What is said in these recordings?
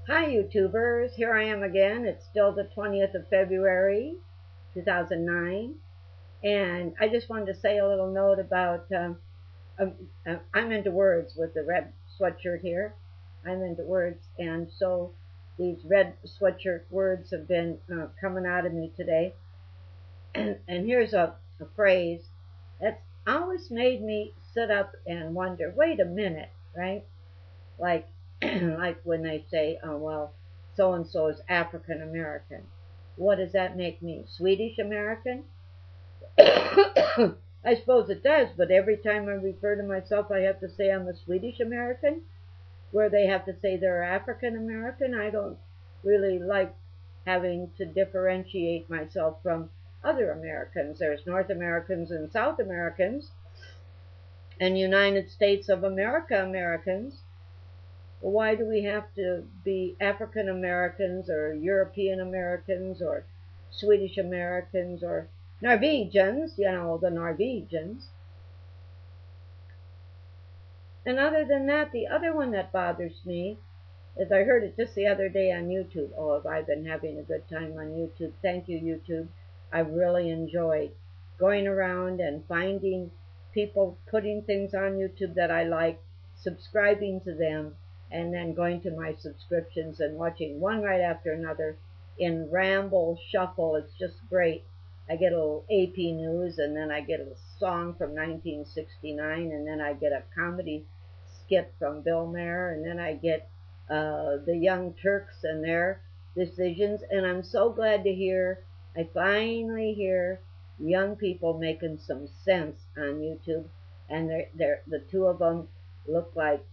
Hi YouTubers, here I am again. It's still the 20th of February 2009, and I just wanted to say a little note about I'm into words with the red sweatshirt here. I'm into words, and so these red sweatshirt words have been coming out of me today. And here's a phrase that's always made me sit up and wonder, wait a minute, right? Like like when they say, oh well, so and so is African American. What does that make me? Swedish American? I suppose it does, but every time I refer to myself I have to say I'm a Swedish American, where they have to say they're African American. I don't really like having to differentiate myself from other Americans. There's North Americans and South Americans and United States of America Americans. Well, why do we have to be African Americans or European Americans or Swedish Americans or Norwegians, the Norwegians? And other than that, the other one that bothers me is I heard it just the other day on YouTube. Oh, have I been having a good time on YouTube? Thank you, YouTube. I've really enjoyed going around and finding people putting things on YouTube that I like, subscribing to them, and then going to my subscriptions and watching one right after another in ramble shuffle. It's just great. I get a little AP news, and then I get a song from 1969, and then I get a comedy skit from Bill Maher, and then I get the Young Turks and their decisions. And I'm so glad to hear, I finally hear young people making some sense on YouTube, and the two of them look like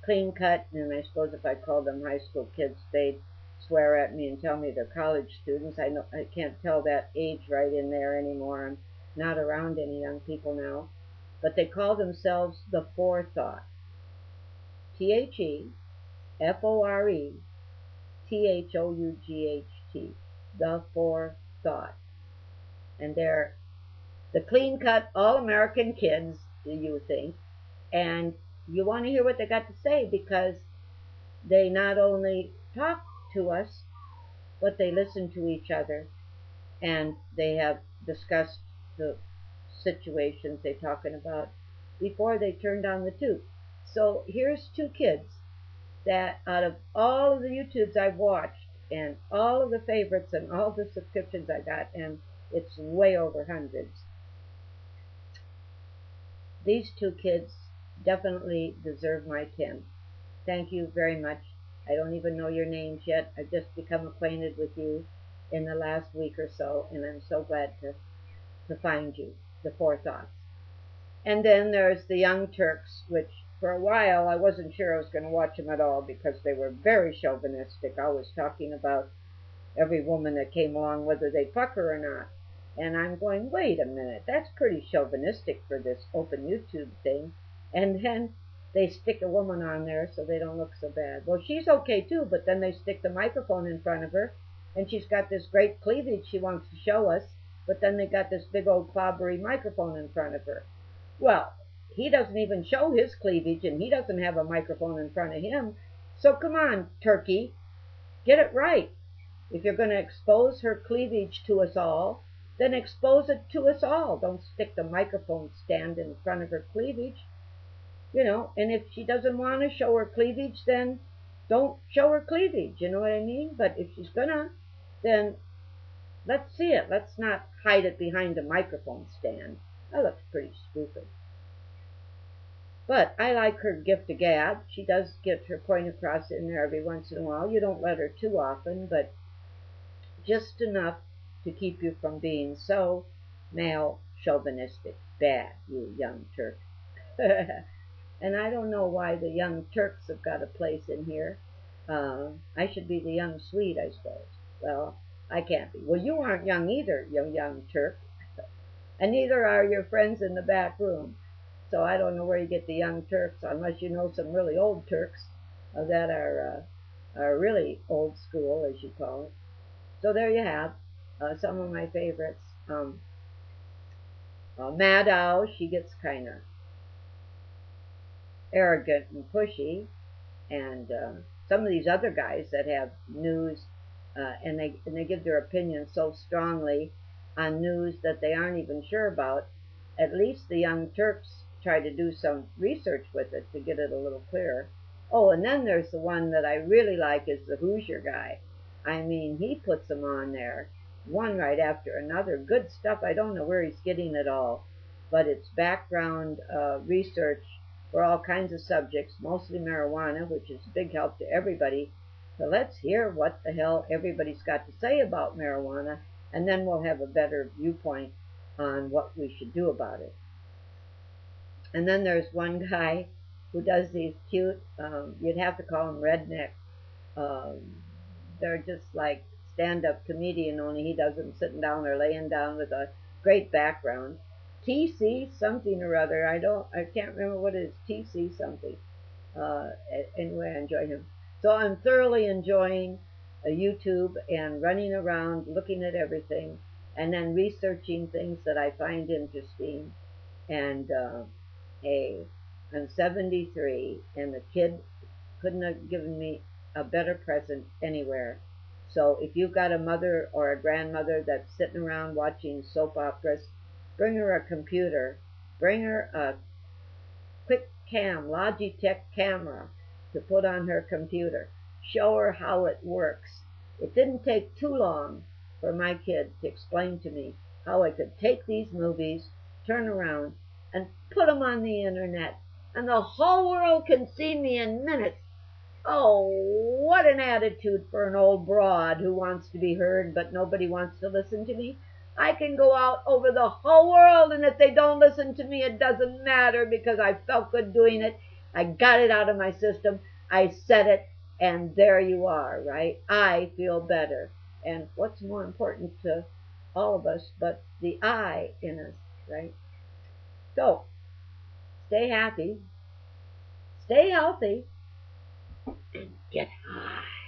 clean cut, and I suppose if I called them high school kids, they'd swear at me and tell me they're college students. I can't tell that age right in there anymore. I'm not around any young people now. But they call themselves the Forethought. TheForeThought. The Forethought. And they're the clean cut, all American kids, do you think? And you want to hear what they got to say, because they not only talk to us, but they listen to each other, and they have discussed the situations they're talking about before they turned on the tube. So here's two kids that out of all of the YouTubes I've watched and all of the favorites and all the subscriptions I got, and it's way over hundreds, these two kids definitely deserve my 10. Thank you very much. I don't even know your names yet. I've just become acquainted with you in the last week or so, and I'm so glad to find you, the Forethoughts. And then there's the Young Turks, which for a while I wasn't sure I was going to watch them at all, because they were very chauvinistic, always talking about every woman that came along, whether they'd fuck her or not. And I'm going, wait a minute, that's pretty chauvinistic for this open YouTube thing. And then they stick a woman on there so they don't look so bad. Well, she's okay too, but then they stick the microphone in front of her, and she's got this great cleavage she wants to show us, but then they got this big old clobbery microphone in front of her. Well, he doesn't even show his cleavage, and he doesn't have a microphone in front of him. So come on, Turkey, get it right. If you're going to expose her cleavage to us all, then expose it to us all. Don't stick the microphone stand in front of her cleavage. And if she doesn't want to show her cleavage, then don't show her cleavage, you know what I mean? But if she's gonna, then let's see it. Let's not hide it behind a microphone stand. That looks pretty stupid. But I like her gift of gab. She does get her point across in there every once in a while. You don't let her too often, but just enough to keep you from being so male chauvinistic. Bad, you Young Turk. And I don't know why the Young Turks have got a place in here. I should be the Young Swede, I suppose. Well, I can't be. Well, you aren't young either, you Young Turk. And neither are your friends in the back room. So I don't know where you get the Young Turks, unless you know some really old Turks that are really old school, as you call it. So there you have some of my favorites. Maddow, she gets kind of arrogant and pushy, and some of these other guys that have news, and they give their opinion so strongly on news that they aren't even sure about. At least the young Turks try to do some research with it to get it a little clearer. Oh, and then there's the one that I really like is the Hoosier guy. I mean, he puts them on there, one right after another. Good stuff. I don't know where he's getting it all, but it's background research for all kinds of subjects, mostly marijuana, which is a big help to everybody. So let's hear what the hell everybody's got to say about marijuana, and then we'll have a better viewpoint on what we should do about it. And then there's one guy who does these cute, you'd have to call them redneck. Um, they're just like stand-up comedian, only he does them sitting down or laying down with a great background. TC something or other. I can't remember what it is. TC something. Uh, anyway, I enjoy him. So I'm thoroughly enjoying YouTube and running around looking at everything and then researching things that I find interesting. And hey, I'm 73, and the kid couldn't have given me a better present anywhere. So if you've got a mother or a grandmother that's sitting around watching soap operas, bring her a computer. Bring her a quick cam, Logitech camera to put on her computer. Show her how it works. It didn't take too long for my kid to explain to me how I could take these movies, turn around, and put them on the internet, and the whole world can see me in minutes. Oh, what an attitude for an old broad who wants to be heard, but nobody wants to listen to me. I can go out over the whole world, and if they don't listen to me, it doesn't matter because I felt good doing it. I got it out of my system. I said it, and there you are, right? I feel better. And what's more important to all of us but the I in us, right? So, stay happy, stay healthy, and get high.